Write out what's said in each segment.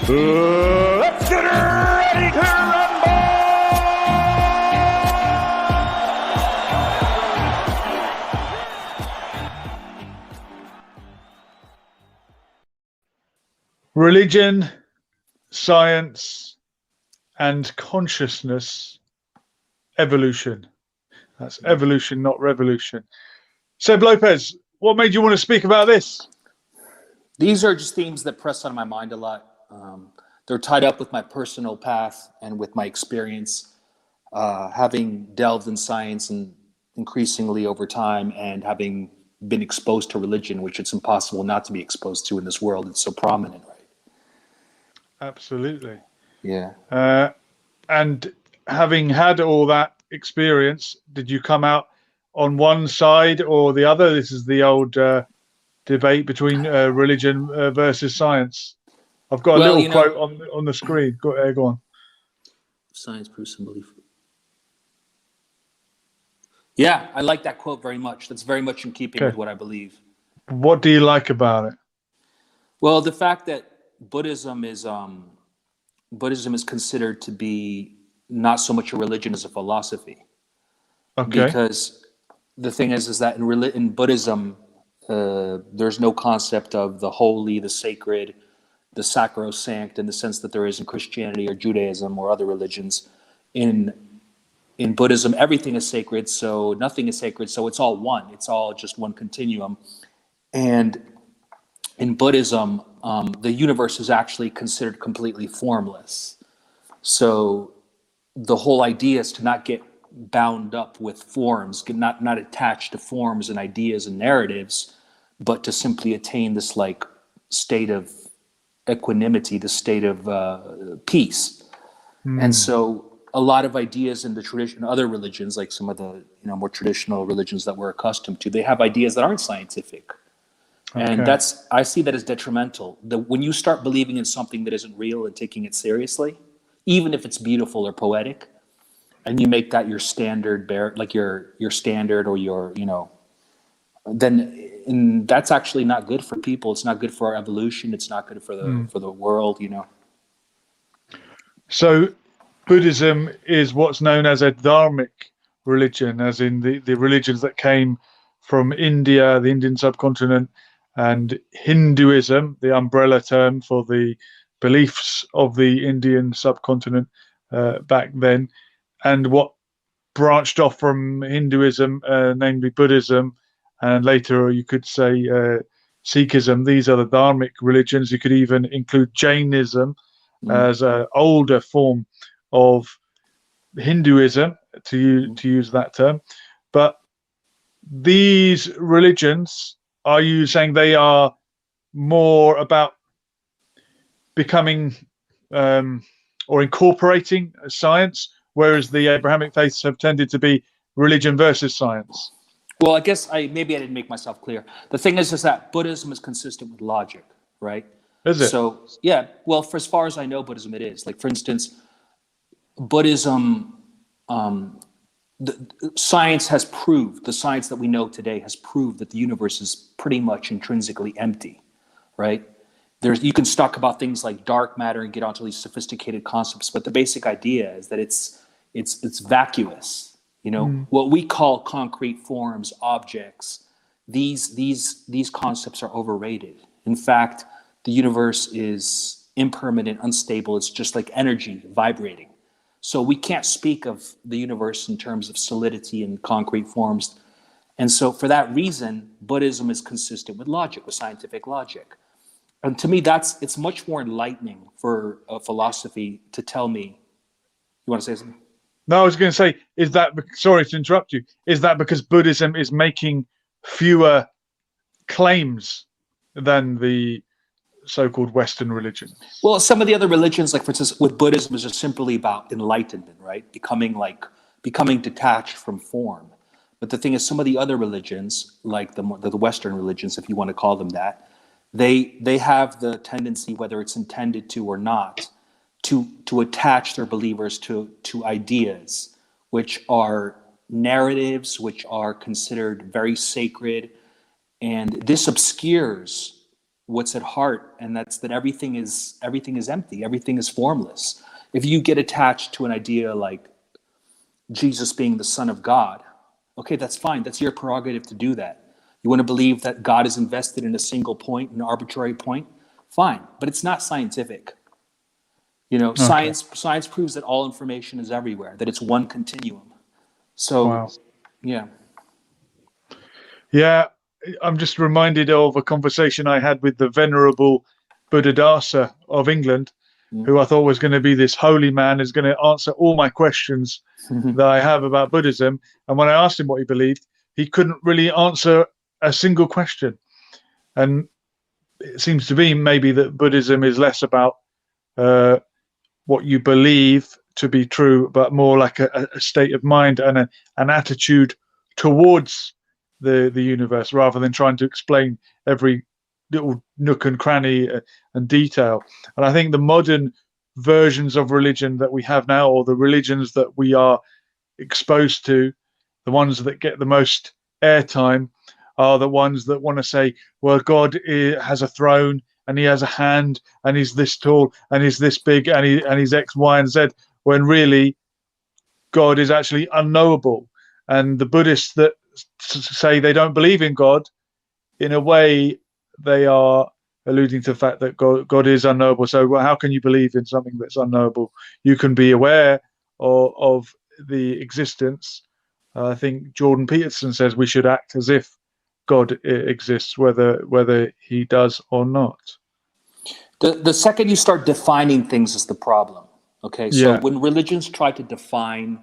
Let's get ready to rumble! Religion, science, and consciousness, evolution. That's evolution, not revolution. Seb Lopez, what made you want to speak about this? These are just themes that press on my mind a lot. They're tied up with my personal path and with my experience, having delved in science and increasingly over time, and having been exposed to religion, which it's impossible not to be exposed to in this world. It's so prominent, right? Absolutely. Yeah. And having had all that experience, did you come out on one side or the other? This is the old debate between religion versus science. I've got a little quote on the screen. Go on. Science proves some belief. Yeah, I like that quote very much. That's very much in keeping with what I believe. What do you like about it? Well, the fact that Buddhism is considered to be not so much a religion as a philosophy. Okay. Because the thing is that in Buddhism, there's no concept of the holy, the sacred, the sacrosanct in the sense that there is in Christianity or Judaism or other religions. In Buddhism, everything is sacred, so nothing is sacred, so it's all one. It's all just one continuum. And in Buddhism, the universe is actually considered completely formless. So the whole idea is to not get bound up with forms, not attached to forms and ideas and narratives, but to simply attain this like state of equanimity, the state of peace. And so a lot of ideas in the tradition, other religions, like some of the more traditional religions that we're accustomed to, they have ideas that aren't scientific. And I see that as detrimental. When you start believing in something that isn't real and taking it seriously, even if it's beautiful or poetic, and you make that your standard like your standard or your, then that's actually not good for people. It's not good for our evolution. It's not good for the world, So Buddhism is what's known as a dharmic religion, as in the religions that came from India, the Indian subcontinent, and Hinduism, the umbrella term for the beliefs of the Indian subcontinent back then, and what branched off from Hinduism, namely Buddhism, and later you could say Sikhism. These are the dharmic religions. You could even include Jainism as an older form of Hinduism, to use that term. But these religions, are you saying they are more about becoming or incorporating science, whereas the Abrahamic faiths have tended to be religion versus science? Well, I guess maybe I didn't make myself clear. The thing is that Buddhism is consistent with logic, right? Is it? So, yeah, well, for as far as I know, Buddhism it is. Like, for instance, Buddhism, science has proved, the science that we know today has proved that the universe is pretty much intrinsically empty, right? You can talk about things like dark matter and get onto these sophisticated concepts, but the basic idea is that it's vacuous. What we call concrete forms, objects, these concepts are overrated. In fact, the universe is impermanent, unstable. It's just like energy vibrating. So we can't speak of the universe in terms of solidity and concrete forms. And so for that reason, Buddhism is consistent with logic, with scientific logic. And to me, it's much more enlightening for a philosophy to tell me. You want to say something? No, I was going to say, sorry to interrupt you, is that because Buddhism is making fewer claims than the so-called Western religion? Well, some of the other religions, like for instance, with Buddhism, is just simply about enlightenment, right? Becoming detached from form. But the thing is, some of the other religions, like the Western religions, if you want to call them that, they have the tendency, whether it's intended to or not, to attach their believers to ideas, which are narratives, which are considered very sacred, and this obscures what's at heart, and that's that everything is empty, everything is formless. If you get attached to an idea like Jesus being the Son of God, okay, that's fine. That's your prerogative to do that. You want to believe that God is invested in a single point, an arbitrary point, fine. But it's not scientific. You know, Okay. science proves that all information is everywhere, that it's one continuum. So, Wow. yeah. Yeah, I'm just reminded of a conversation I had with the Venerable Buddhadasa of England, who I thought was going to be this holy man, is going to answer all my questions that I have about Buddhism. And when I asked him what he believed, he couldn't really answer a single question. And it seems to be maybe that Buddhism is less about what you believe to be true, but more like a state of mind and an attitude towards the universe, rather than trying to explain every little nook and cranny and detail. And I think the modern versions of religion that we have now, or the religions that we are exposed to, the ones that get the most airtime, are the ones that want to say, well, God has a throne and he has a hand and he's this tall and he's this big and he's X, Y, and Z, when really God is actually unknowable. And the Buddhists that say they don't believe in God, in a way, they are alluding to the fact that God is unknowable. So how can you believe in something that's unknowable? You can be aware of the existence. I think Jordan Peterson says we should act as if God exists, whether he does or not. The second you start defining things is the problem. Okay, so Yeah, when religions try to define,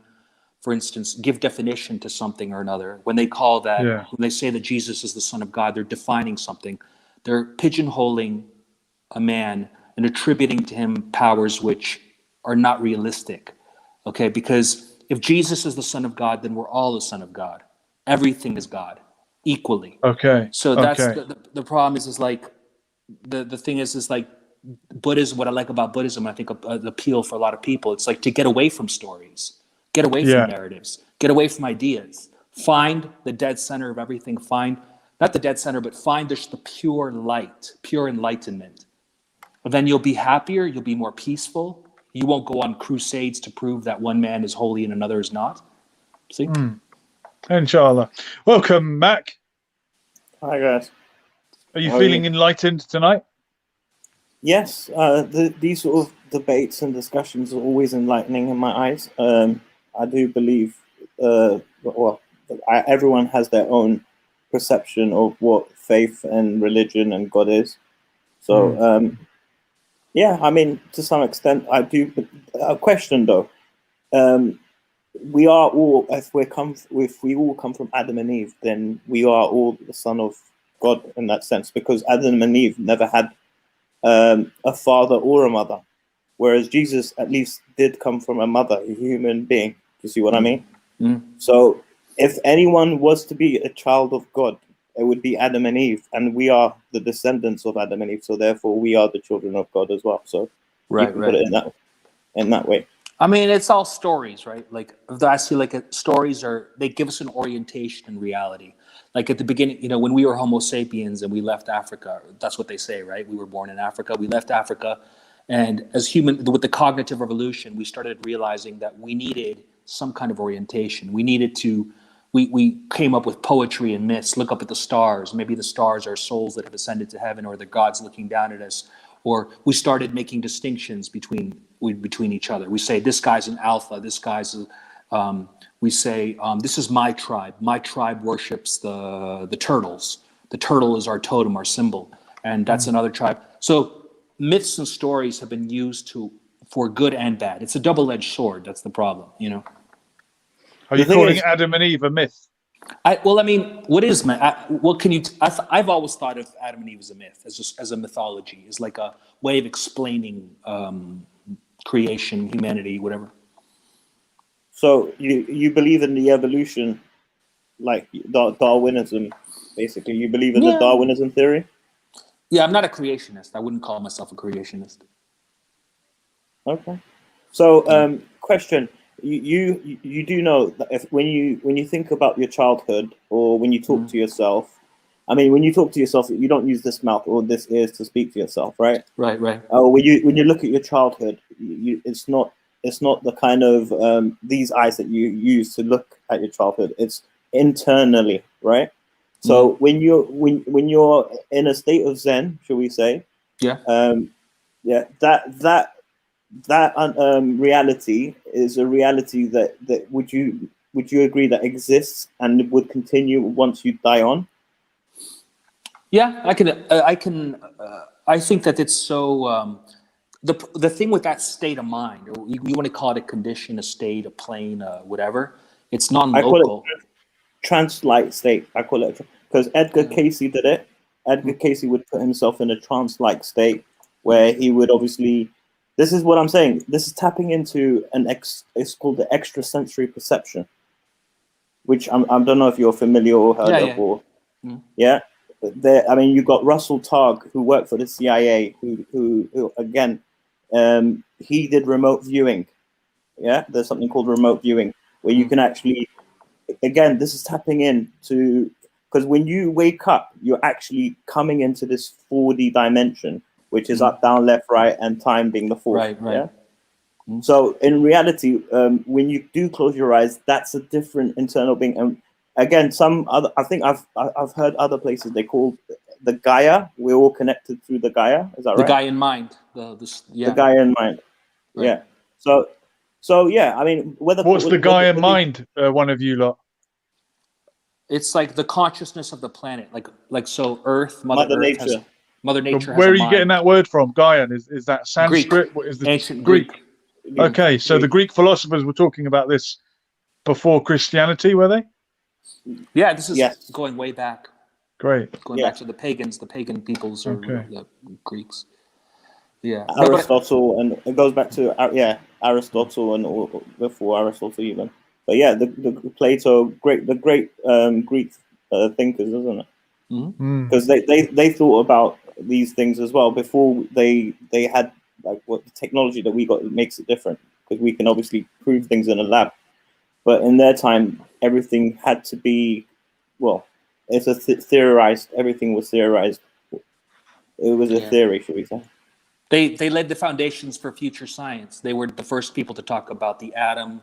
for instance, give definition to something or another, when yeah, they say that Jesus is the Son of God, they're defining something. They're pigeonholing a man and attributing to him powers which are not realistic. Okay, because if Jesus is the Son of God, then we're all the Son of God. Everything is God equally. okay, So that's okay, the problem is like the thing is like Buddhism. What I like about Buddhism, I think the appeal for a lot of people, it's like to get away from stories, get away from yeah, narratives, get away from ideas, find the dead center of everything, find not the dead center, but find just the pure light, pure enlightenment. And then you'll be happier, you'll be more peaceful. You won't go on crusades to prove that one man is holy and another is not. See? inshallah. Welcome, Mac. Hi guys, Are you how are feeling you? enlightened tonight? Yes, these sort of debates and discussions are always enlightening in my eyes. I do believe, well, everyone has their own perception of what faith and religion and God is. So, yeah, I mean, to some extent, I do. A question though, um, we are all, if we all come from Adam and Eve, then we are all the son of God in that sense, because Adam and Eve never had a father or a mother, whereas Jesus at least did come from a mother, a human being. You see what I mean? So if anyone was to be a child of God, it would be Adam and Eve, and we are the descendants of Adam and Eve, so therefore we are the children of God as well. So you Right, can put right. it in that way. I mean, it's all stories, right? Like I see, like stories they give us an orientation in reality. Like at the beginning, you know, when we were Homo sapiens and we left Africa, that's what they say, right? We were born in Africa, we left Africa, and as human, with the cognitive revolution, we started realizing that we needed some kind of orientation. We needed to. We came up with poetry and myths. Look up at the stars. Maybe the stars are souls that have ascended to heaven, or the gods looking down at us. Or we started making distinctions between each other. We say this guy's an alpha. This guy's we say this is my tribe. My tribe worships the turtles. The turtle is our totem, our symbol, and that's another tribe. So myths and stories have been used for good and bad. It's a double-edged sword. That's the problem, you know. Are The you thing calling is, Adam and Eve a myth? Well, I mean, what is man? What can you? I've always thought of Adam and Eve as a myth, as a mythology, as like a way of explaining creation, humanity, whatever. so you believe in the evolution, like Darwinism, basically. You believe in the Yeah, Darwinism theory. yeah. I'm not a creationist. I wouldn't call myself a creationist. Okay. So, Yeah. question: you do know that if when you think about your childhood or when you talk to yourself, I mean, when you talk to yourself, you don't use this mouth or this ears to speak to yourself, right? Right, right. When you look at your childhood, it's not the kind of these eyes that you use to look at your childhood. It's internally, right? So when you're in a state of Zen, shall we say? Yeah. Yeah. That reality is a reality that would you agree that exists and would continue once you die on? Yeah, I can. I think that it's so. The thing with that state of mind, or you want to call it a condition, a state, a plane, whatever. It's I call non-local. it trance-like state. I call it because Edgar Casey did it. Edgar Casey would put himself in a trance-like state where he would obviously. This is what I'm saying. This is tapping into it's called the extrasensory perception, which I don't know if you're familiar or heard of. Or yeah. There, I mean, you got Russell Targ, who worked for the CIA, who again, he did remote viewing. Yeah, there's something called remote viewing where you can actually, again, this is tapping into, because when you wake up, you're actually coming into this 4D dimension, which is up, down, left, right, and time being the fourth. Right, right. Yeah. So in reality, when you do close your eyes, that's a different internal being. And again, I think I've heard other places they call the Gaia. We're all connected through the Gaia. Is that right? The guy in mind. The Gaia in mind. Right. Yeah. So yeah, I mean, what's the Gaia in mind? One of you lot. It's like the consciousness of the planet, like so. Earth, Mother Earth Nature. Mother Nature. Where are you getting that word from? Gaia is that Sanskrit? Greek. What is the ancient Greek? Okay, so the Greek philosophers were talking about this before Christianity, were they? Yeah, this is going way back. Great. Going back to the pagans, the pagan peoples, or the Greeks. Yeah. Aristotle, and it goes back to Aristotle and all, before Aristotle even. But yeah, the Plato, the great Greek thinkers, isn't it? Because they thought about these things as well before they had like what the technology that we got makes it different, because we can obviously prove things in a lab. But in their time, everything had to be, well, it's theorized. Everything was theorized. It was a theory, should we say? They laid the foundations for future science. They were the first people to talk about the atom,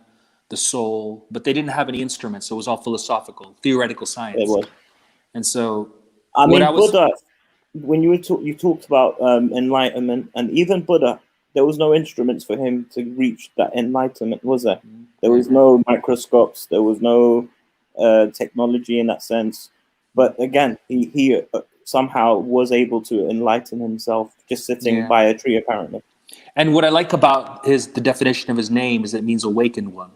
the soul, but they didn't have any instruments. So it was all philosophical, theoretical science. It was. And so, I mean, Buddha, when you talked about enlightenment, and even Buddha, there was no instruments for him to reach that enlightenment, was there? There was no microscopes. There was no technology in that sense. But again, he somehow was able to enlighten himself just sitting by a tree, apparently. And what I like about the definition of his name is it means awakened one.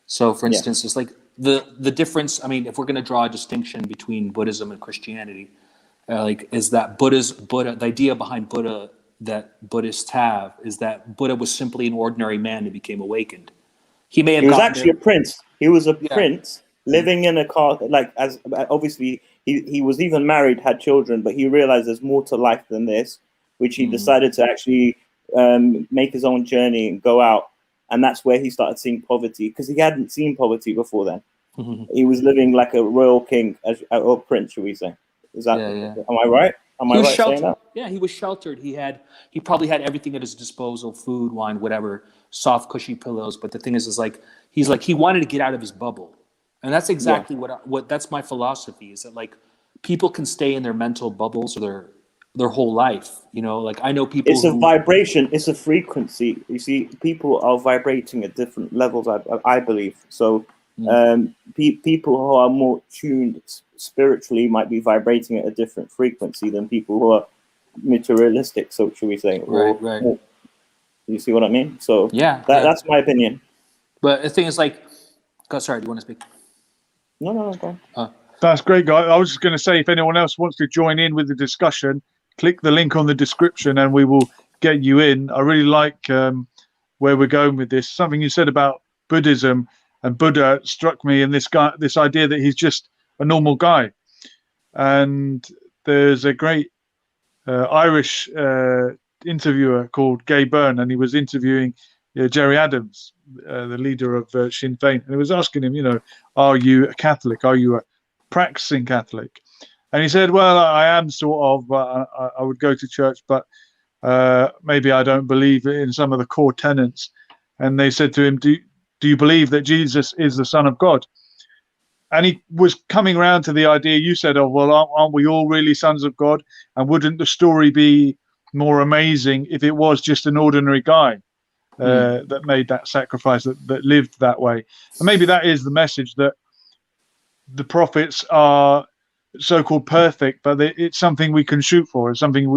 So, for instance, it's like the difference. I mean, if we're going to draw a distinction between Buddhism and Christianity, is that Buddha, the idea behind Buddha that Buddhists have is that Buddha was simply an ordinary man who became awakened. He was actually a prince. He was a prince living in a car. Like, as obviously he was even married, had children, but he realized there's more to life than this, which he decided to actually make his own journey and go out. And that's where he started seeing poverty, because he hadn't seen poverty before then. He was living like a royal king, or prince, should we say? Is that? Am I right? Am I right saying that? Yeah, he was sheltered. He probably had everything at his disposal: food, wine, whatever, soft, cushy pillows. But the thing is he wanted to get out of his bubble, and that's exactly what that's my philosophy. Is that like people can stay in their mental bubbles or their whole life. You know, like I know people. It's a vibration. It's a frequency. You see, people are vibrating at different levels. I believe so. People who are more tuned spiritually might be vibrating at a different frequency than people who are materialistic. So, should we say? Right. You see what I mean? So that's my opinion. But the thing is, like, sorry, do you want to speak? No, go on. That's great, guy. I was just going to say, if anyone else wants to join in with the discussion, click the link on the description and we will get you in. I really like where we're going with this. Something you said about Buddhism and Buddha struck me, and this idea that he's just a normal guy. And there's a great Irish interviewer called Gay Byrne, and he was interviewing Jerry Adams, the leader of Sinn Féin, and he was asking him, are you a Catholic? Are you a practicing Catholic? And he said, well, I am sort of, I would go to church, but maybe I don't believe in some of the core tenets. And they said to him, do you believe that Jesus is the Son of God? And he was coming around to the idea you said of, well, aren't we all really sons of God? And wouldn't the story be more amazing if it was just an ordinary guy that made that sacrifice, that lived that way? And maybe that is the message, that the prophets are so-called perfect, but it's something we can shoot for. It's something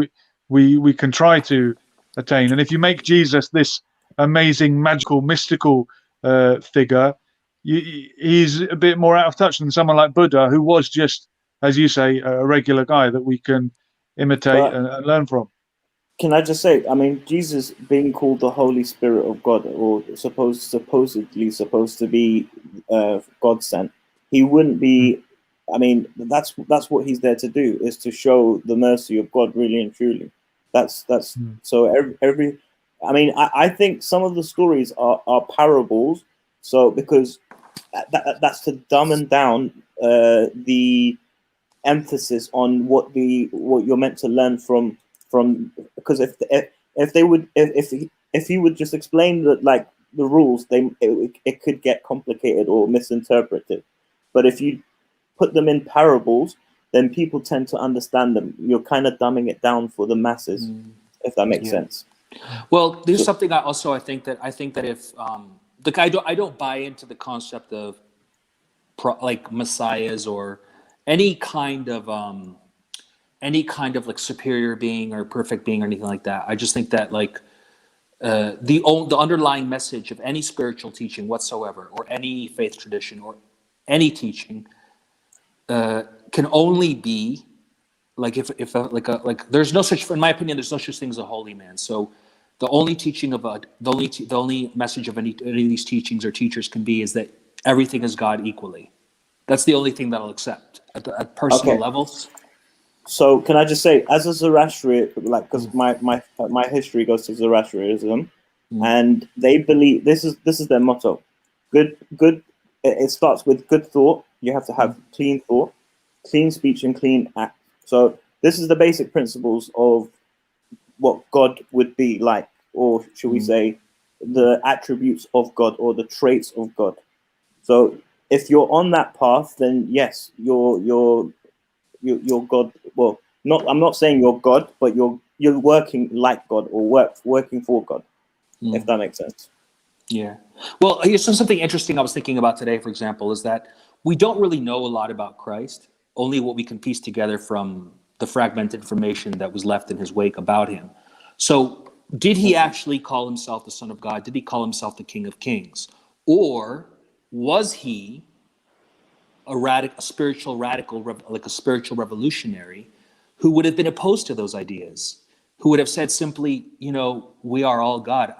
we can try to attain. And if you make Jesus this amazing, magical, mystical figure, he's a bit more out of touch than someone like Buddha, who was just, as you say, a regular guy that we can imitate But and learn from. can I just say, I mean, Jesus being called the Holy Spirit of God, or supposedly supposed to be God sent, he wouldn't be. I mean, that's what he's there to do, is to show the mercy of God, really and truly. That's so every. I mean, I think some of the stories are parables. So because that's to dumb down the emphasis on what you're meant to learn from, because if they would, if he would just explain like the rules, it could get complicated or misinterpreted. But if you put them in parables, then people tend to understand them. You're kind of dumbing it down for the masses, if that makes sense. Well, there's something I think that if I don't buy into the concept of like messiahs or any kind of like superior being or perfect being or anything like that. I just think that like the underlying message of any spiritual teaching whatsoever, or any faith tradition or any teaching, can only be like if there's no such, in my opinion, there's no such thing as a holy man. So the only teaching of the only message of any of these teachings or teachers can be is that everything is God equally. That's the only thing that I'll accept at personal level. So can I just say, as a Zoroastrian, like, because my history goes to Zoroastrianism, and they believe this is their motto. Good. It starts with good thought. You have to have clean thought, clean speech, and clean act. So this is the basic principles of what God would be like, or should we say, the attributes of God or the traits of God. So if you're on that path, then yes, you're God. Well, I'm not saying you're God, but you're working like God, or working for God, if that makes sense. Yeah. Well, here's something interesting I was thinking about today, for example, is that we don't really know a lot about Christ, only what we can piece together from the fragmented information that was left in his wake about him. So did he actually call himself the Son of God? Did he call himself the King of Kings? Or was he a spiritual radical, like a spiritual revolutionary who would have been opposed to those ideas? Who would have said simply, we are all God.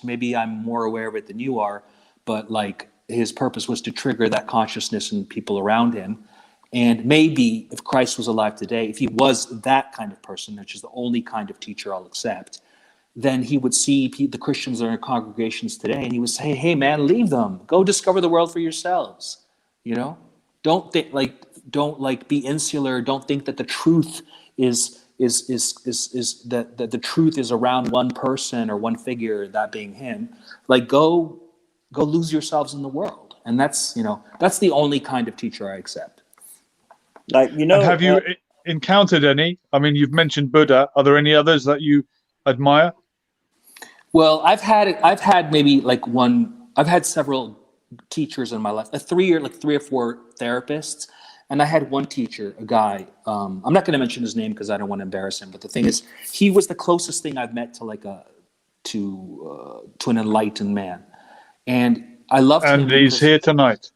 Maybe I'm more aware of it than you are, but like his purpose was to trigger that consciousness in people around him. And maybe if Christ was alive today, if he was that kind of person, which is the only kind of teacher I'll accept, then he would see the Christians that are in congregations today, and he would say, hey man, leave them. Go discover the world for yourselves. Don't be insular. Don't think that the truth is that the truth is around one person or one figure, that being him. Like go lose yourselves in the world. And that's the only kind of teacher I accept. Like, And have you encountered any? I mean, you've mentioned Buddha. Are there any others that you admire? Well, I've had maybe like one. I've had several teachers in my life, 3 or 4 therapists, and I had one teacher, a guy. I'm not going to mention his name because I don't want to embarrass him. But the thing is, he was the closest thing I've met to to an enlightened man, and I loved him. And he's here tonight.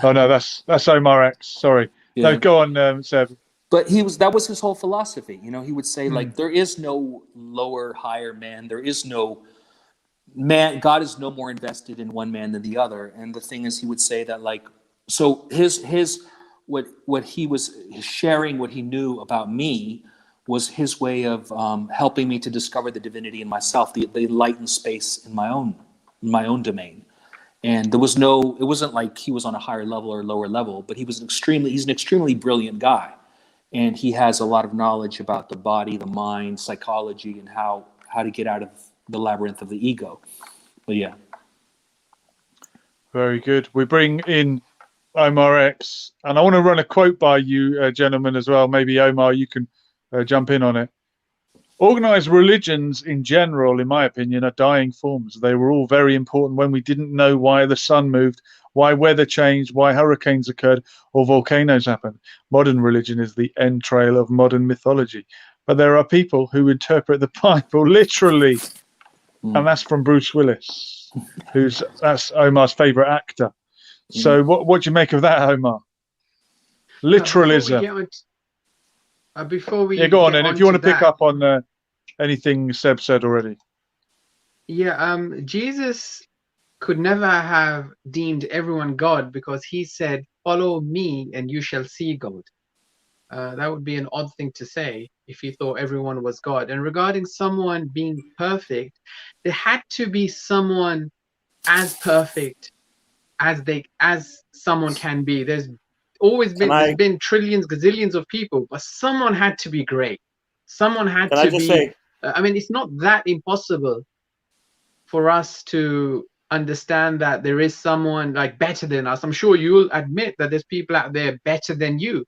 Oh no, that's Omar X. Sorry. Yeah. No, go on, Seb. But that was his whole philosophy. He would say like, there is no lower, higher man. There is no man. God is no more invested in one man than the other. And the thing is, he would say that like, so what he was sharing, what he knew about me, was his way of helping me to discover the divinity in myself, the enlightened space in my own domain. And it wasn't like he was on a higher level or lower level, but he's an extremely brilliant guy. and he has a lot of knowledge about the body, the mind, psychology, and how to get out of the labyrinth of the ego. But yeah. Very good. We bring in Omar X, and I want to run a quote by you, gentlemen, as well. Maybe Omar, you can jump in on it. Organized religions in general, in my opinion, are dying forms. They were all very important when we didn't know why the sun moved, why weather changed, why hurricanes occurred, or volcanoes happened. Modern religion is the entrail of modern mythology. But there are people who interpret the Bible literally. And that's from Bruce Willis, that's Omar's favorite actor. So what do you make of that, Omar? Literalism. Before we Yeah, go on. get And if you want to pick that, up on anything Seb said already. yeah, Jesus could never have deemed everyone God, because he said, "Follow me, and you shall see God." That would be an odd thing to say if he thought everyone was God. And regarding someone being perfect, there had to be someone as perfect as someone can be. There's been trillions, gazillions of people, but someone had to be great. Someone had Can to I just be. say, I mean, it's not that impossible for us to understand that there is someone like better than us. I'm sure you'll admit that there's people out there better than you.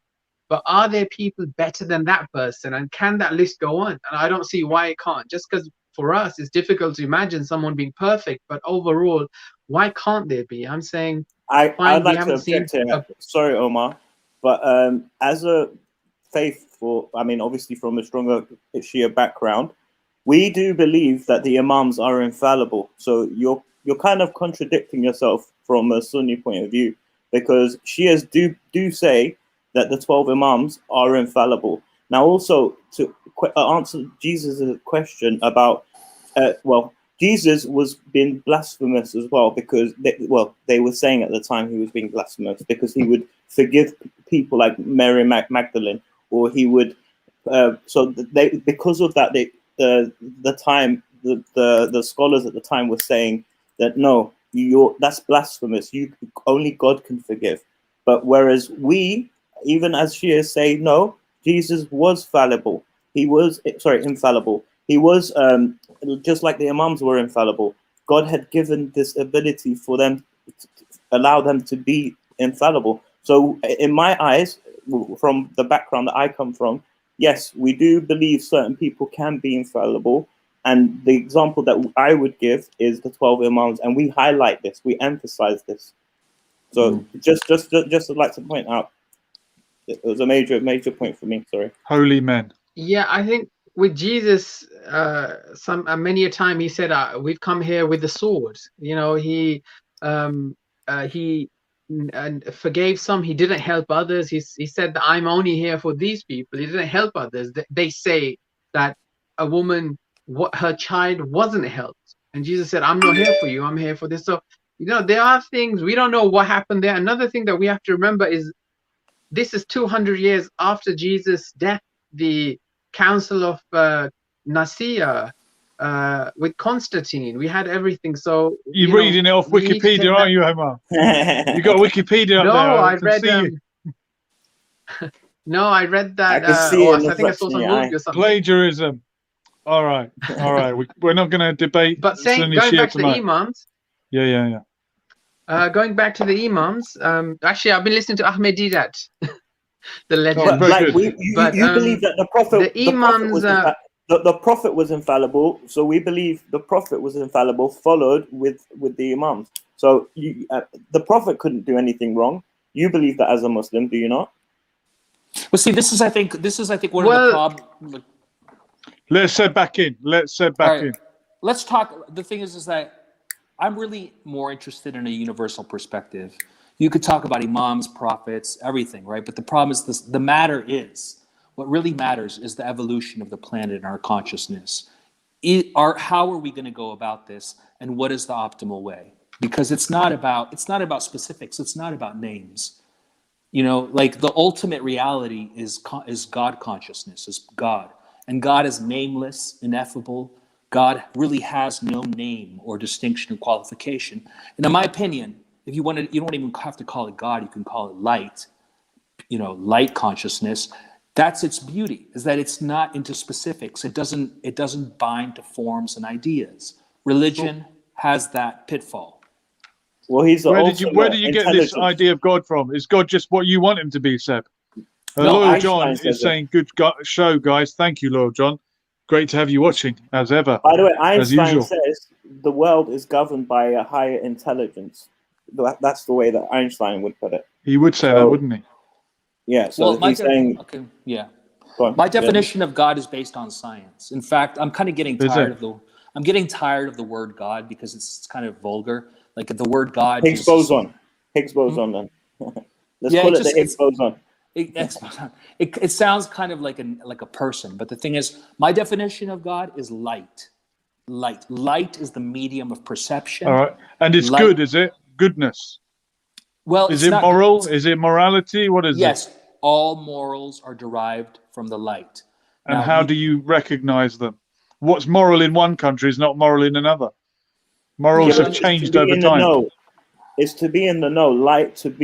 But are there people better than that person? And can that list go on? And I don't see why it can't. Just because for us, it's difficult to imagine someone being perfect. But overall, why can't there be? I'm saying, I'd fine, we like to haven't seen. object here. Sorry, Omar. But as a faithful, I mean, obviously from a stronger Shia background, we do believe that the Imams are infallible. So you're kind of contradicting yourself from a Sunni point of view, because Shias do say that the 12 Imams are infallible. Now, also to answer Jesus' question about, Jesus was being blasphemous as well, because they were saying at the time he was being blasphemous because he would forgive people like Mary Magdalene, or he would. Because of that, the scholars at the time were saying that no, that's blasphemous. Only God can forgive. But whereas we, even as Shias, say no, Jesus was fallible. He was infallible. He was just like the Imams were infallible. God had given this ability for them to allow them to be infallible. So in my eyes, from the background that I come from, yes, we do believe certain people can be infallible. And the example that I would give is the 12 Imams, and we highlight this, we emphasize this. So just like to point out, it was a major point for me. Sorry. Holy men. Yeah, I think with Jesus, many a time he said, "We've come here with the sword." You know, he forgave some. He didn't help others. He said that I'm only here for these people. He didn't help others. They say that a woman, her child wasn't helped, and Jesus said, "I'm not here for you. I'm here for this." So there are things we don't know what happened there. Another thing that we have to remember is this is 200 years after Jesus' death. The Council of Nicaea with Constantine, we had everything. So you're reading it off Wikipedia, aren't you, Omar? You got Wikipedia up there. I read. No, I read that. I can see I think I saw some movie or something. Plagiarism. All right. We're not going to debate. But going back to the Imams. Yeah. Going back to the Imams. Actually, I've been listening to Ahmed Didat, the legend. You believe that the Prophet, the Prophet was infallible. So we believe the Prophet was infallible, followed with the Imams. So the Prophet couldn't do anything wrong. You believe that as a Muslim, do you not? Well, see, this is I think one of the problems. Let's head back in. Let's talk. The thing is that I'm really more interested in a universal perspective. You could talk about imams, prophets, everything, right? But the problem is this: what really matters is the evolution of the planet and our consciousness. How are we going to go about this, and what is the optimal way? Because it's not about specifics. It's not about names. Like the ultimate reality is God consciousness, is God. And God is nameless, ineffable. God really has no name or distinction or qualification. And in my opinion, if you don't even have to call it God, you can call it light, light consciousness. That's its beauty, is that it's not into specifics. It doesn't bind to forms and ideas. Religion has that pitfall. Well, he's the Where did ultimate you get this intelligence. idea of God from? Is God just what you want him to be, Seb? No, Loyal Einstein John says is saying, good show, guys. Thank you, Loyal John. Great to have you watching, as ever, By the way, as Einstein usual. says the world is governed by a higher intelligence. That's the way that Einstein would put it. He would say that, wouldn't he? Yeah, so he's saying... Okay, yeah. Go on. My definition of God is based on science. In fact, I'm kind of getting tired of the word God because it's kind of vulgar. Like the word God. Higgs boson. Higgs boson, then. Let's call it the Higgs boson. It sounds kind of like a person, but the thing is, my definition of God is light. Light is the medium of perception. All right, and it's good, is it? Goodness. Well, is it moral? Is it morality? What is it? Yes, all morals are derived from the light. And how do you recognize them? What's moral in one country is not moral in another. Morals have changed over time. It's to be in the know, light to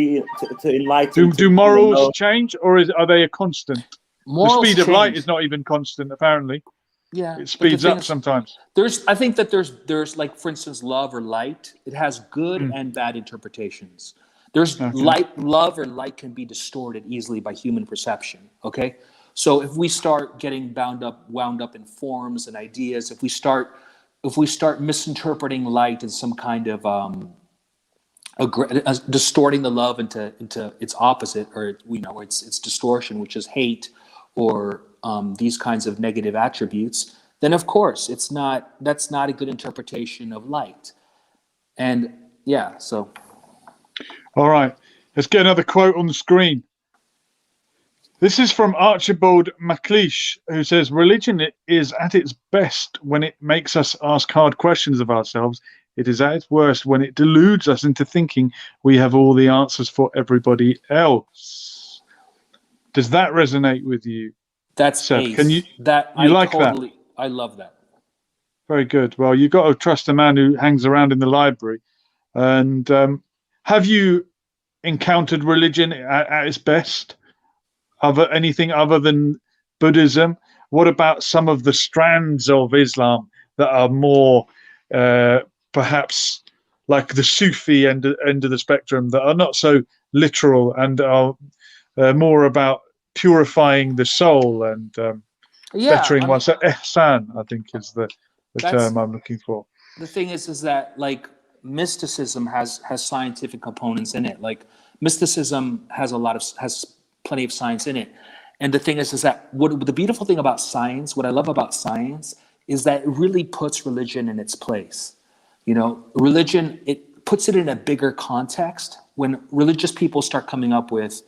enlighten. Do morals change, or are they a constant? Morals the speed of change. light is not even constant, apparently. Yeah, it speeds up sometimes. I think that there's like, for instance, love or light. It has good and bad interpretations. There's love or light can be distorted easily by human perception. Okay, so if we start getting wound up in forms and ideas, if we start misinterpreting light as some kind of distorting the love into its opposite, or its distortion, which is hate, or these kinds of negative attributes, then of course that's not a good interpretation of light. And yeah, so. All right, let's get another quote on the screen. This is from Archibald MacLeish, who says, religion is at its best when it makes us ask hard questions of ourselves. It is at its worst when it deludes us into thinking we have all the answers for everybody else. Does that resonate with you? That's Seth? ace. Can you that you like that? I love that. Very good. Well, you've got to trust a man who hangs around in the library. And have you encountered religion at its best? Anything other than Buddhism? What about some of the strands of Islam that are more perhaps like the Sufi end of the spectrum, that are not so literal and are more about purifying the soul and bettering oneself? Ihsan, I think, is the term I'm looking for. The thing is that, like, mysticism has scientific components in it. Like, mysticism has plenty of science in it. And the thing is that the beautiful thing about science, what I love about science, is that it really puts religion in its place. Religion, it puts it in a bigger context. When religious people start coming up with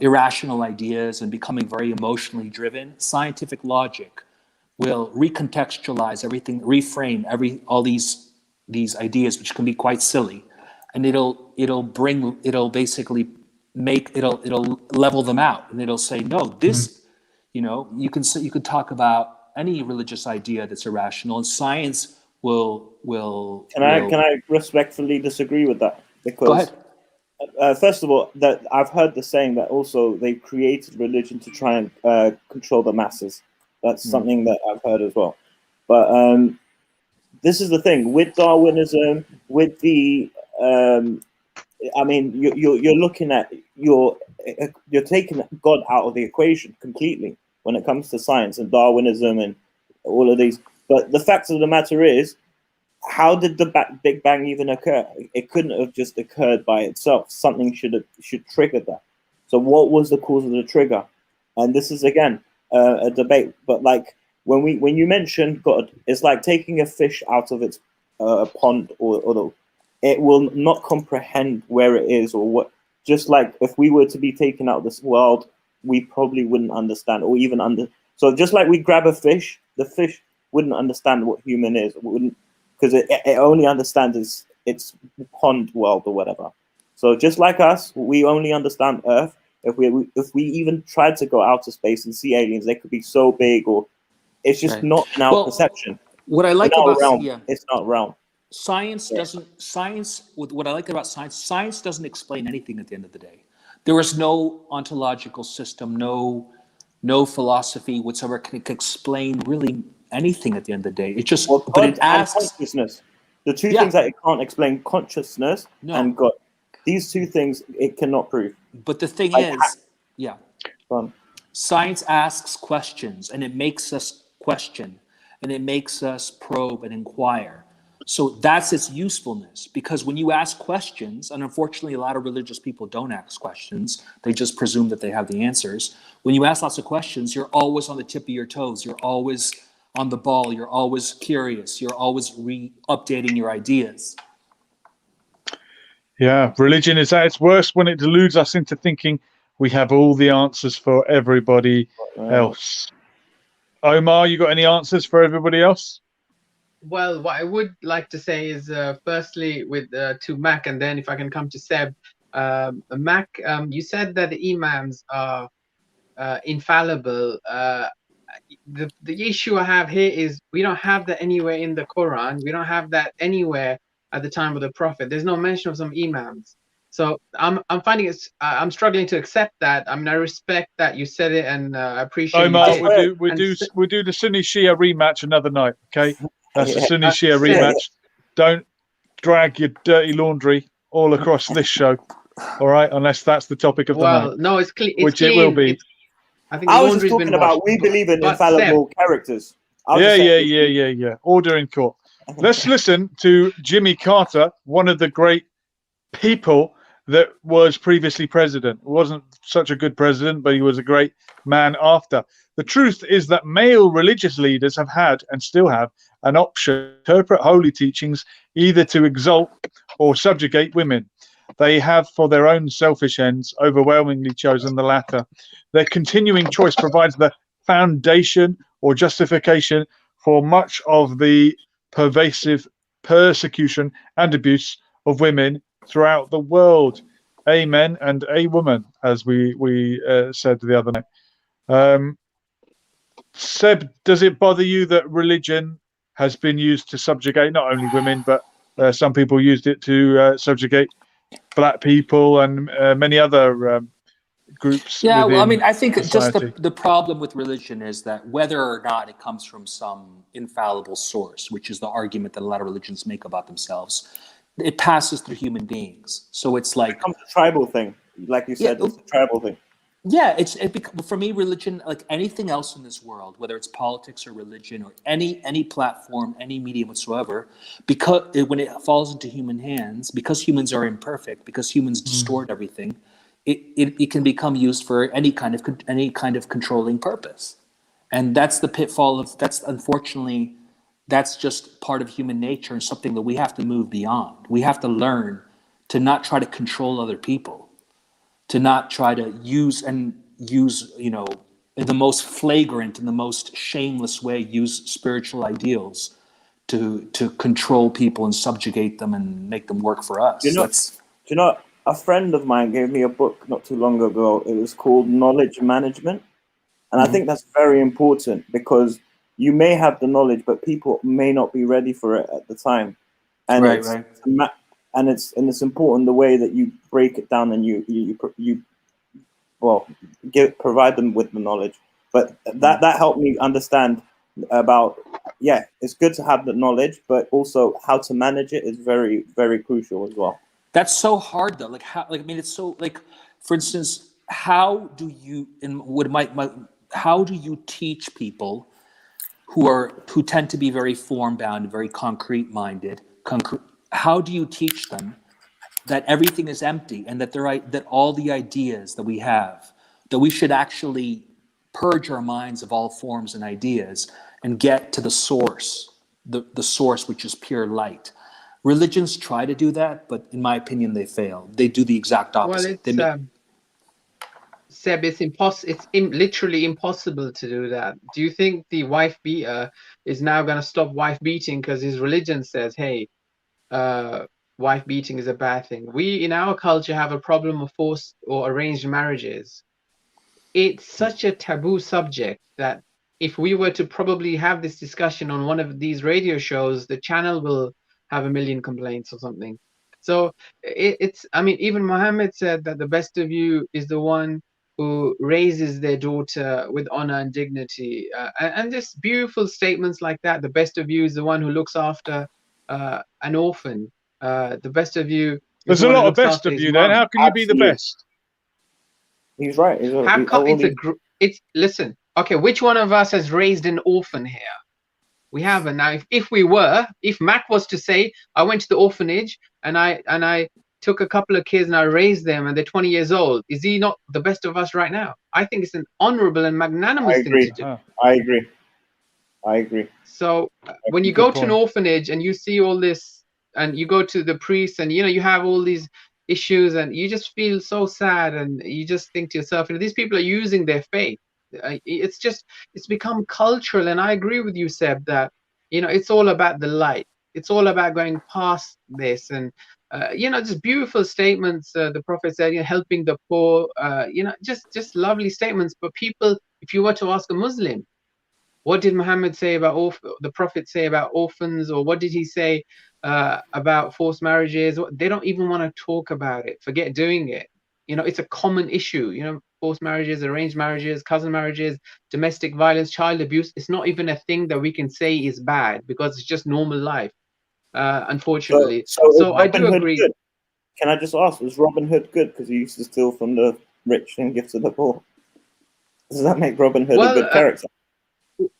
irrational ideas and becoming very emotionally driven, scientific logic will recontextualize everything, reframe all these ideas, which can be quite silly, and it'll basically it'll level them out, and it'll say, no, this, you could talk about any religious idea that's irrational, and science will. Can I respectfully disagree with that? Because go ahead. First of all, that I've heard the saying that also they created religion to try and control the masses. That's something that I've heard as well. But this is the thing with Darwinism, with the you're looking at you're taking God out of the equation completely when it comes to science and Darwinism and all of these. But the fact of the matter is, how did the Big Bang even occur? It couldn't have just occurred by itself. Something should trigger that. So what was the cause of the trigger? And this is again a debate. But like when you mention God, it's like taking a fish out of its pond, or it will not comprehend where it is or what. Just like if we were to be taken out of this world, we probably wouldn't understand or even So just like we grab a fish, the fish wouldn't understand what human is. It wouldn't, because it only understands its pond world or whatever. So just like us, we only understand Earth. If we even tried to go out to space and see aliens, they could be so big, or it's just not in our perception. What I like about it's not realm. Science doesn't. What I like about science doesn't explain anything at the end of the day. There is no ontological system, no No philosophy whatsoever can explain really anything at the end of the day. It just, Well, but God it and asks, consciousness. The two yeah, things that it can't explain, consciousness no. and God. These two things it cannot prove. But the thing Like, is, yeah, um, science asks questions and it makes us question and it makes us probe and inquire. So that's its usefulness, because when you ask questions, and unfortunately a lot of religious people don't ask questions, they just presume that they have the answers. When you ask lots of questions, you're always on the tip of your toes, you're always on the ball, you're always curious, you're always updating your ideas. Yeah, religion is at its worst when it deludes us into thinking we have all the answers for everybody else. Omar, you got any answers for everybody else? Well, what I would like to say is, firstly, with to Mac, and then if I can come to Seb. Mac, you said that the imams are infallible. The issue I have here is we don't have that anywhere in the Quran. We don't have that anywhere at the time of the Prophet. There's no mention of some imams. So I'm finding I'm struggling to accept that. I mean, I respect that you said it, and I appreciate you Omar, did. we do the Sunni Shia rematch another night, okay? That's the Sunni Shia Seb, rematch. Don't drag your dirty laundry all across this show, all right? Unless that's the topic of the night, well, no, it's clean. It's which it clean. will be. I think the I was just laundry's been talking washed. about we believe in But Seb, infallible characters. I was Yeah, just yeah, saying, yeah. Order in court. Let's listen to Jimmy Carter, one of the great people that was previously president. Wasn't such a good president, but he was a great man after. The truth is that male religious leaders have had and still have an option to interpret holy teachings either to exalt or subjugate women. They have, for their own selfish ends, overwhelmingly chosen the latter. Their continuing choice provides the foundation or justification for much of the pervasive persecution and abuse of women throughout the world. Amen and a woman, as we said the other night. Seb, does it bother you that religion has been used to subjugate not only women, but some people used it to subjugate black people and many other groups Yeah, well, I mean, within I think just society? the problem with religion is that whether or not it comes from some infallible source, which is the argument that a lot of religions make about themselves, it passes through human beings. So it's it like, becomes a tribal thing. Like you yeah, said, it's a tribal thing. yeah, for me, religion, like anything else in this world, whether it's politics or religion or any platform, any medium whatsoever, because when it falls into human hands, because humans are imperfect, because humans distort everything, it can become used for any kind of controlling purpose, and that's the pitfall of that's unfortunately that's just part of human nature and something that we have to move beyond. We have to learn to not try to control other people, to not try to use in the most flagrant and the most shameless way, use spiritual ideals to control people and subjugate them and make them work for us. Do you know, a friend of mine gave me a book not too long ago. It was called Knowledge Management. And I think that's very important because you may have the knowledge, but people may not be ready for it at the time. And Right, it's right. it's important the way that you break it down and you provide them with the knowledge. But that helped me understand about it's good to have the knowledge, but also how to manage it is very, very crucial as well. That's so hard though. Like how? Like I mean, it's so like, for instance, how do you how do you teach people who tend to be very form bound, very concrete minded? How do you teach them that everything is empty and that all the ideas that we have, that we should actually purge our minds of all forms and ideas and get to the source, the source which is pure light? Religions try to do that, but in my opinion, they fail. They do the exact well, opposite. it's Seb, it's literally impossible to do that. Do you think the wife beater is now going to stop wife beating because his religion says, hey, wife beating is a bad thing? We in our culture have a problem of forced or arranged marriages. It's such a taboo subject that if we were to probably have this discussion on one of these radio shows, the channel will have 1 million complaints or something. So it's, I mean, even Muhammad said that the best of you is the one who raises their daughter with honor and dignity, and just beautiful statements like that. The best of you is the one who looks after an orphan. The best of you is There's the a one who lot of looks best after of his you then. mum. How can you be the Absolutely. best? He's right. How come it's listen, okay, which one of us has raised an orphan here? We haven't. Now, if Mac was to say, I went to the orphanage and I took a couple of kids and I raised them and they're 20 years old, is he not the best of us right now? I think it's an honorable and I magnanimous thing agree. to do. I agree. I agree. So when you Good go to an point. orphanage and you see all this, and you go to the priest, and you have all these issues, and you just feel so sad, and you just think to yourself, these people are using their faith. It's become cultural, and I agree with you, Seb, that it's all about the light. It's all about going past this, and just beautiful statements. The Prophet said, helping the poor. Just lovely statements. But people, if you were to ask a Muslim, what did Muhammad say about the Prophet say about orphans, or what did he say about forced marriages? They don't even want to talk about it. Forget doing it. It's a common issue. Forced marriages, arranged marriages, cousin marriages, domestic violence, child abuse. It's not even a thing that we can say is bad because it's just normal life, unfortunately. So is So I do Robin Hood agree. good? Can I just ask, was Robin Hood good because he used to steal from the rich and give to the poor? Does that make Robin Hood a good character?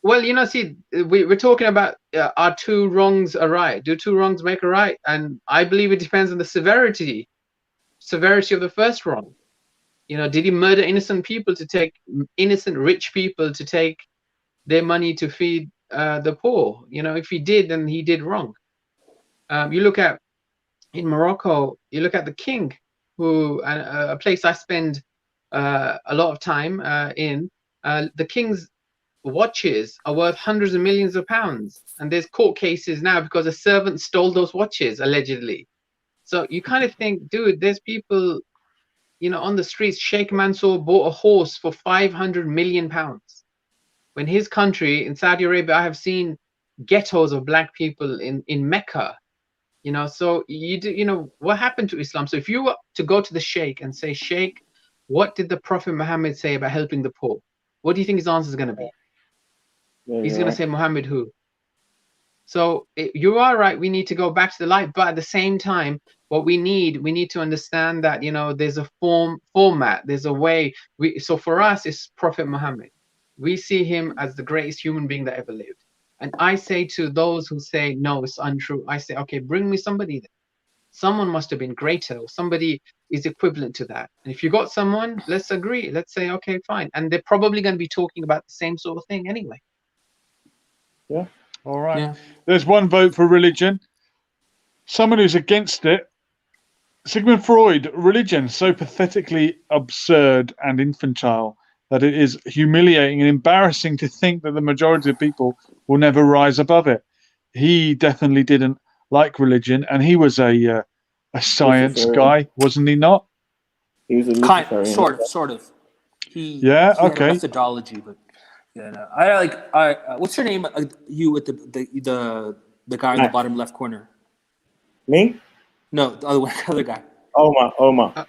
Well, see, we're talking about are two wrongs a right? Do two wrongs make a right? And I believe it depends on the severity of the first wrong. Did he murder innocent rich people to take their money to feed the poor? If he did, then he did wrong. You look at in Morocco, you look at the king, who a place I spend a lot of time in. The king's watches are worth hundreds of millions of pounds, and there's court cases now because a servant stole those watches allegedly. So you kind of think, dude, there's people on the streets. Sheikh Mansour bought a horse for 500 million pounds, when his country in Saudi Arabia, I have seen ghettos of black people in Mecca. So what happened to Islam? So if you were to go to the Sheikh and say, Sheikh, what did the Prophet Muhammad say about helping the poor? What do you think his answer is going to be? He's going to say, Muhammad who? So you are right. We need to go back to the light, but at the same time, what we need to understand that there's a format, there's a way. So for us, it's Prophet Muhammad. We see him as the greatest human being that ever lived. And I say to those who say no, it's untrue, I say, okay, bring me somebody then. Someone must have been greater, or somebody is equivalent to that. And if you got someone, let's agree. Let's say, okay, fine. And they're probably going to be talking about the same sort of thing anyway. Yeah. All right. Yeah. There's one vote for religion. Someone who's against it. Sigmund Freud, religion, so pathetically absurd and infantile that it is humiliating and embarrassing to think that the majority of people will never rise above it. He definitely didn't like religion, and he was a science guy, wasn't he not? He was a Kind, Luciferian. sort of. He Yeah, had okay. a methodology, but no. I what's your name? You with the guy in the bottom left corner. Me? No, the other guy. Omar.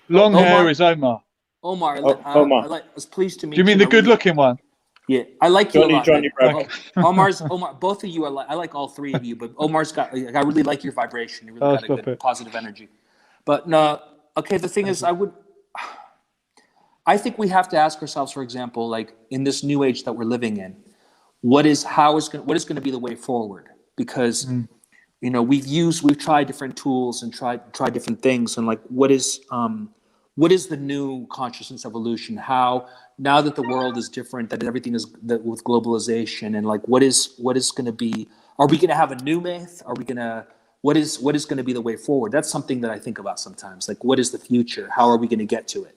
Long Omar. hair is Omar. Omar. Omar. I was pleased to meet Do you. you mean the good-looking one? Yeah, I like you a lot. Johnny man. Omar. Both of you are I like all three of you, but Omar's got. I really like your vibration. You really got a good positive energy. But no, okay. The thing is, I think we have to ask ourselves, for example, like in this new age that we're living in, what is going to be the way forward? Because we've tried different tools and tried different things, and like what is the new consciousness evolution? How, now that the world is different, that everything is with globalization, and like what is going to be? Are we going to have a new myth? Are we going to what is going to be the way forward? That's something that I think about sometimes. Like, what is the future? How are we going to get to it?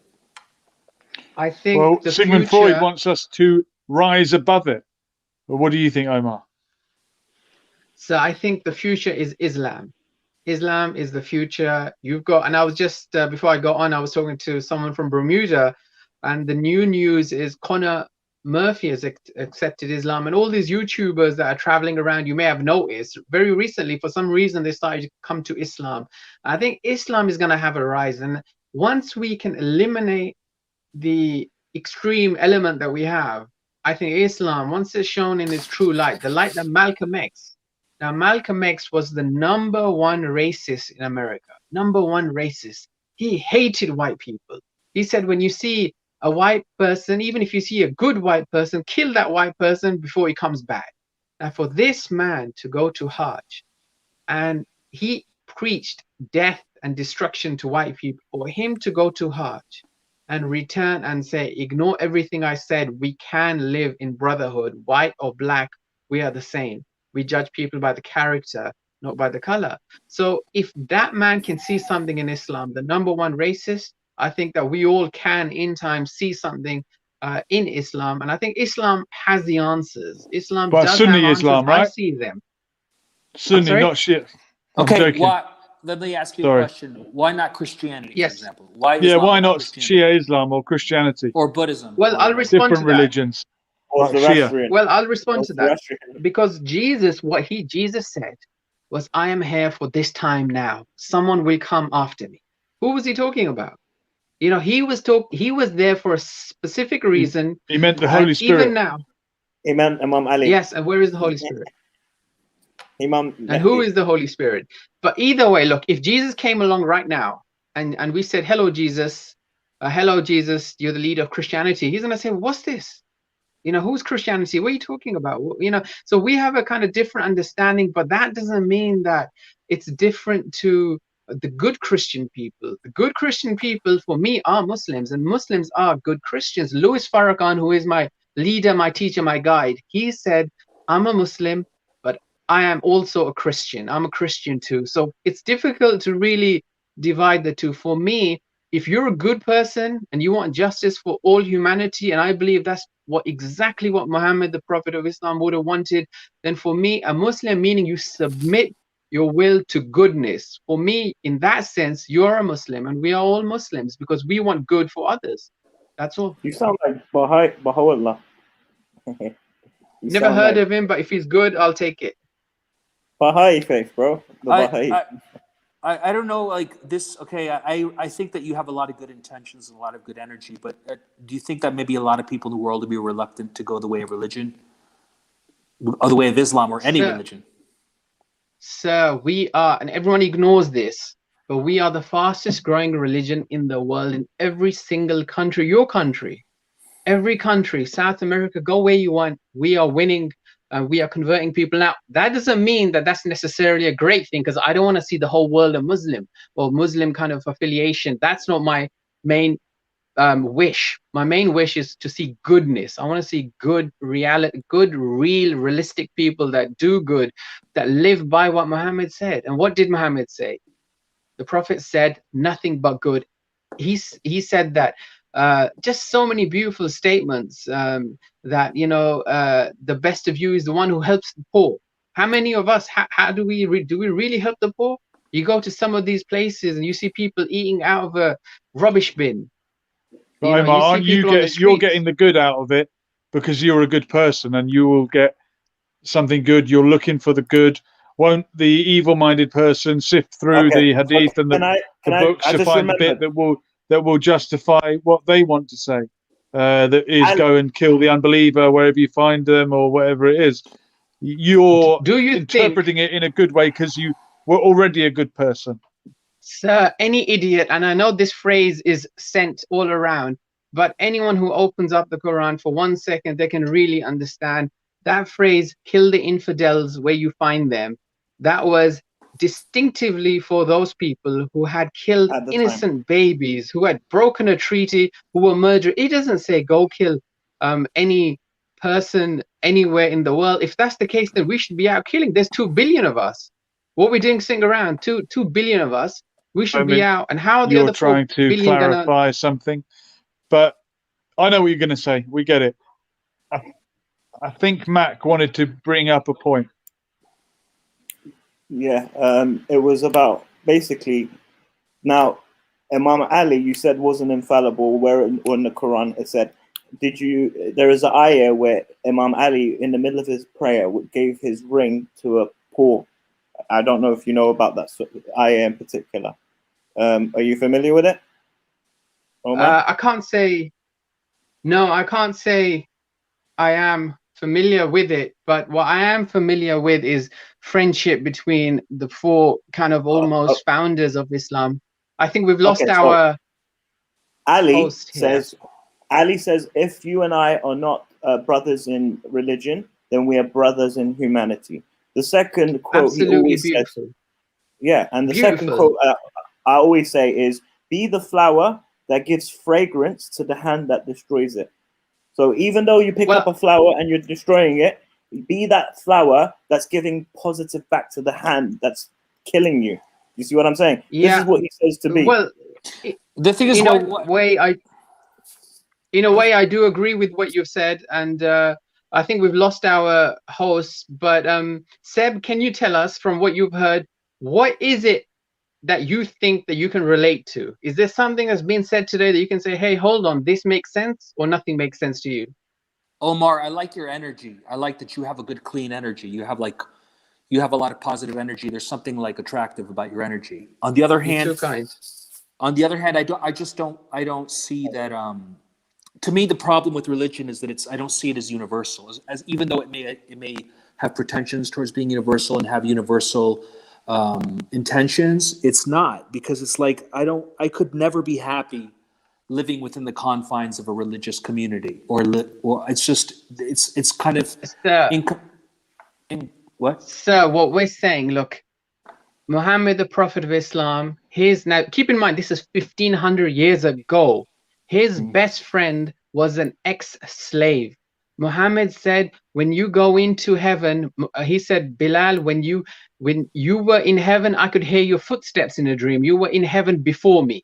I think Sigmund Freud wants us to rise above it. But what do you think, Omar? So I think the future is Islam. Islam is the future. And I was just, before I got on, I was talking to someone from Bermuda, and the new news is Conor Murphy has accepted Islam, and all these YouTubers that are traveling around, you may have noticed, very recently, for some reason, they started to come to Islam. I think Islam is going to have a rise. And once we can eliminate the extreme element that we have, I think Islam, once it's shown in its true light, the light that Malcolm X. Now, Malcolm X was the #1 racist in America. #1 racist. He hated white people. He said, when you see a white person, even if you see a good white person, kill that white person before he comes back. Now, for this man to go to Hajj, and he preached death and destruction to white people, for him to go to Hajj and return and say, ignore everything I said, we can live in brotherhood, white or black, we are the same. We judge people by the character, not by the color. So if that man can see something in Islam, the #1 racist, I think that we all can in time see something in Islam. And I think Islam has the answers. Islam But does have Sunni answers. Islam, I right? see them. I'm Sunni, sorry? not Shia. I'm Okay, joking. let me ask you a Sorry. question. Why not Christianity, for Yes. example? Why Yeah, Islam why but not not Christianity? Shia Islam or Christianity? Or Buddhism? Well, or, I'll you know. respond to Different that. religions. Or Like Shia. Zoroastrian. Well, I'll respond Or to that. Zoroastrian. Because Jesus, what Jesus said was, I am here for this time now. Someone will come after me. Who was he talking about? You know, he was there for a specific reason. He meant the And Holy Spirit. even now, Imam Ali. yes, and where is the Holy Spirit? Imam And who is the Holy Spirit? But either way, look, if Jesus came along right now and we said, hello, Jesus, you're the leader of Christianity, he's going to say, what's this? You know, who's Christianity? What are you talking about? You know, so we have a kind of different understanding, but that doesn't mean that it's different to the good Christian people. The good Christian people, for me, are Muslims, and Muslims are good Christians. Louis Farrakhan, who is my leader, my teacher, my guide, he said, I'm a Muslim, but I am also a Christian. I'm a Christian too. So it's difficult to really divide the two. For me, if you're a good person and you want justice for all humanity, and I believe that's exactly what Muhammad, the Prophet of Islam, would have wanted, then for me, a Muslim, meaning you submit your will to goodness. For me, in that sense, you're a Muslim, and we are all Muslims because we want good for others. That's all. You sound like Baha'u'llah. Never heard of him, but if he's good, I'll take it. Baha'i faith, bro. The Baha'i. I don't know, like this. Okay, I think that you have a lot of good intentions and a lot of good energy, but do you think that maybe a lot of people in the world would be reluctant to go the way of religion, or the way of Islam, or any religion? Sir, we are, and everyone ignores this, but we are the fastest growing religion in the world, in every single country. Your country, every country, South America, go where you want. We are winning. We are converting people. Now, that doesn't mean that that's necessarily a great thing, because I don't want to see the whole world a Muslim or Muslim kind of affiliation. That's not my main wish. My main wish is to see goodness. I want to see good reality, good, real, realistic people that do good, that live by what Muhammad said. And what did Muhammad say? The Prophet said nothing but good. He said that just so many beautiful statements, that, you know, the best of you is the one who helps the poor. How many of us, how do we really help the poor? You go to some of these places and you see people eating out of a rubbish bin. But Omar, you're getting the good out of it because you're a good person, and you will get something good. You're looking for the good. Won't the evil-minded person sift through the hadith and the books to find the bit that will justify what they want to say? That is, go and kill the unbeliever wherever you find them, or whatever it is. You're interpreting it in a good way because you were already a good person. Sir, any idiot, and I know this phrase is sent all around, but anyone who opens up the Quran for 1 second, they can really understand that phrase, kill the infidels where you find them. That was distinctively for those people who had killed innocent babies, who had broken a treaty, who were murdered. It doesn't say go kill any person anywhere in the world. If that's the case, then we should be out killing. There's 2 billion of us. What are we doing sitting around? 2 billion of us. We should be out. And how are the other 4 billion trying to clarify something? But I know what you're going to say. We get it. I think Mac wanted to bring up a point. Yeah, it was about basically, now Imam Ali, you said, wasn't infallible, where in the Quran it said, there is an ayah where Imam Ali, in the middle of his prayer, gave his ring to a poor. I don't know if you know about that ayah in particular. Are you familiar with it? I can't say No, I can't say I am familiar with it, but what I am familiar with is friendship between the four kind of almost founders of Islam. I think we've lost Okay, so our Ali host here. says, Ali says, if you and I are not brothers in religion, then we are brothers in humanity. The second quote he Absolutely always says, beautiful. yeah, and the second Beautiful. quote I always say is, be the flower that gives fragrance to the hand that destroys it. So even though you pick up Well, a flower and you're destroying it, be that flower that's giving positive back to the hand that's killing you. You see what I'm saying? This is yeah. what he says to be. Well, The thing is, in a what way, I do agree with what you've said, and I think we've lost our host. But Seb, can you tell us from what you've heard, what is it that you think that you can relate to? Is there something that's been said today that you can say, hey, hold on, this makes sense, or nothing makes sense to you? Omar, I like your energy. I like that you have a good, clean energy. You have a lot of positive energy. There's something like attractive about your energy. On the other You're too hand, kind. I don't see that. To me, the problem with religion is that I don't see it as universal. As even though it may have pretensions towards being universal and have universal intentions, it's not, because it's like I could never be happy living within the confines of a religious community, or it's kind of Sir, in what? sir, what we're saying, look, Muhammad, the Prophet of Islam, now keep in mind, this is 1500 years ago. His best friend was an ex-slave. Muhammad said, when you go into heaven, he said, Bilal, when you were in heaven, I could hear your footsteps in a dream. You were in heaven before me.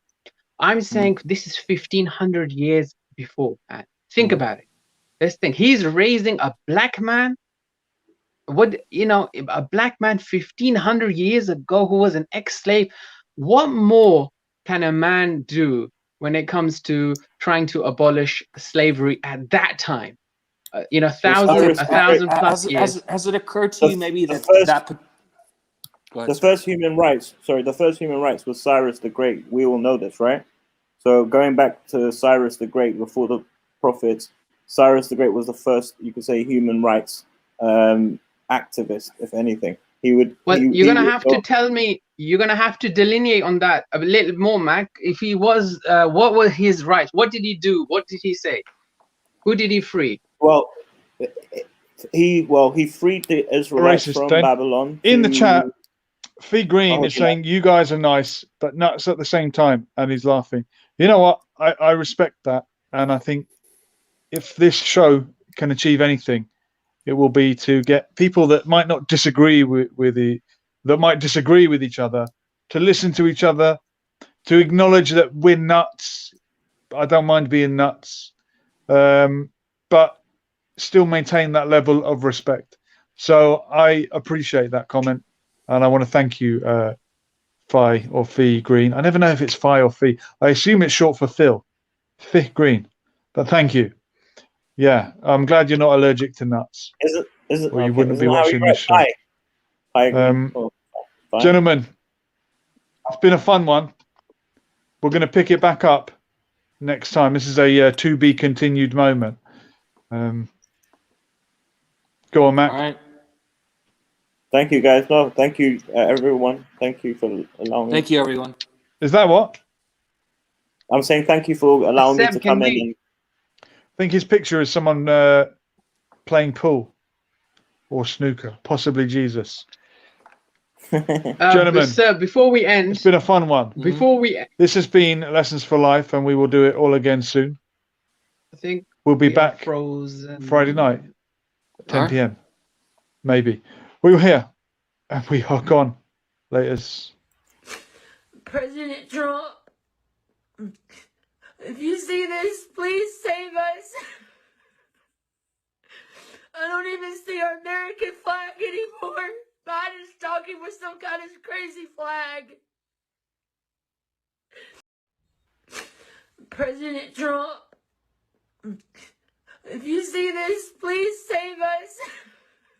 I'm saying this is 1500 years before. Think about it. Let's think. He's raising a black man. A black man 1500 years ago who was an ex-slave. What more can a man do when it comes to trying to abolish slavery at that time? Well, Okay, 1,000+ years. has it occurred to you maybe the that first Go ahead, the sir. first human rights, the first human rights was Cyrus the Great. We all know this, right? So going back to Cyrus the Great before the prophets, Cyrus the Great was the first, you could say, human rights activist, if anything. Well, you're He gonna would have to go, tell me. You're gonna have to delineate on that a little more, Mac. If he was, what were his rights? What did he do? What did he say? Who did he free? well, he freed the Israelites Racist, from don't. Babylon In the chat, to Fee Green is saying you guys are nice, but nuts at the same time, and he's laughing. You know what? I respect that, and I think if this show can achieve anything, it will be to get people that might not disagree that might disagree with each other to listen to each other, to acknowledge that we're nuts. I don't mind being nuts, but still maintain that level of respect. So I appreciate that comment, and I want to thank you, Phi or Fee Green. I never know if it's Phi or Fee. I assume it's short for Phil, Fee Green. But thank you. Yeah, I'm glad you're not allergic to nuts, isn't or you okay, wouldn't be isn't how he watching this writes. show. I agree. Fine. Gentlemen, it's been a fun one. We're going to pick it back up next time. This is a to be continued moment. Go on, Mac. All right. Thank you, guys. No, thank you, everyone. Thank you for allowing me. Thank you, everyone. Is that what? I'm saying thank you for allowing me Seb, to can come in. we? I think his picture is someone playing pool or snooker, possibly Jesus. Gentlemen, Sir, before we end, it's been a fun one. This has been Lessons for Life, and we will do it all again soon. I think We'll be we are back frozen. Friday night, 10 All right. p.m. Maybe. We were here, and we are gone. Laters. President Trump, if you see this, please save us. I don't even see our American flag anymore. Biden's talking with some kind of crazy flag. President Trump, if you see this, please save us.